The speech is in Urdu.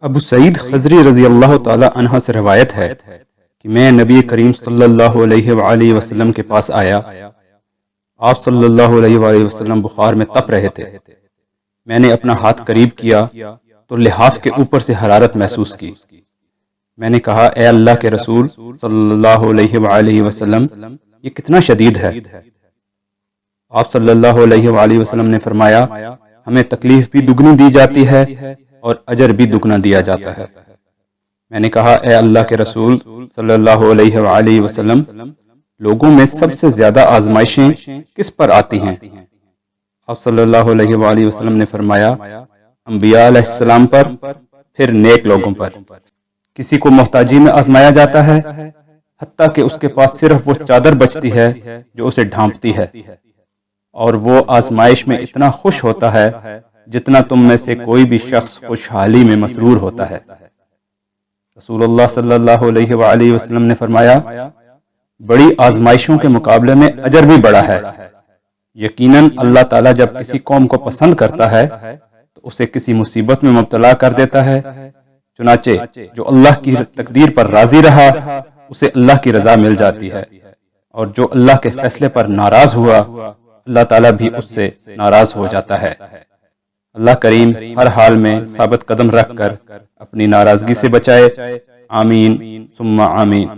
ابو سعید خضری رضی اللہ تعالی عنہ سے روایت ہے کہ میں نبی کریم صلی اللہ علیہ وآلہ وسلم کے پاس آیا۔ آپ صلی اللہ علیہ وآلہ وسلم بخار میں تپ رہے تھے۔ میں نے اپنا ہاتھ قریب کیا تو لحاف کے اوپر سے حرارت محسوس کی۔ میں نے کہا، اے اللہ کے رسول صلی اللہ علیہ وآلہ وسلم، یہ کتنا شدید ہے؟ آپ صلی اللہ علیہ وآلہ وسلم نے فرمایا، ہمیں تکلیف بھی دگنی دی جاتی ہے اور اجر بھی دگنا دیا جاتا ہے۔ میں نے کہا، اے اللہ کے رسول صلی اللہ علیہ وآلہ وسلم، لوگوں میں سب سے زیادہ آزمائشیں کس پر آتی ہیں؟ آپ صلی اللہ علیہ وآلہ وسلم نے فرمایا، انبیاء علیہ السلام پر، پھر نیک لوگوں پر۔ کسی کو محتاجی میں آزمایا جاتا ہے، حتیٰ کہ اس کے پاس صرف وہ چادر بچتی ہے جو اسے ڈھانپتی ہے، اور وہ آزمائش میں اتنا خوش ہوتا ہے جتنا تم میں سے کوئی بھی شخص خوشحالی میں مسرور ہوتا ہے۔ رسول اللہ صلی اللہ علیہ وآلہ وسلم نے فرمایا، بڑی آزمائشوں کے مقابلے میں اجر بھی بڑا ہے۔ یقیناً اللہ تعالیٰ جب کسی قوم کو پسند کرتا ہے تو اسے کسی مصیبت میں مبتلا کر دیتا ہے، چنانچہ جو اللہ کی تقدیر پر راضی رہا اسے اللہ کی رضا مل جاتی ہے، اور جو اللہ کے فیصلے پر ناراض ہوا اللہ تعالیٰ بھی اس سے ناراض ہو جاتا ہے۔ اللہ کریم ہر حال میں ثابت قدم رکھ کر اپنی ناراضگی سے بچائے۔ آمین ثم آمین۔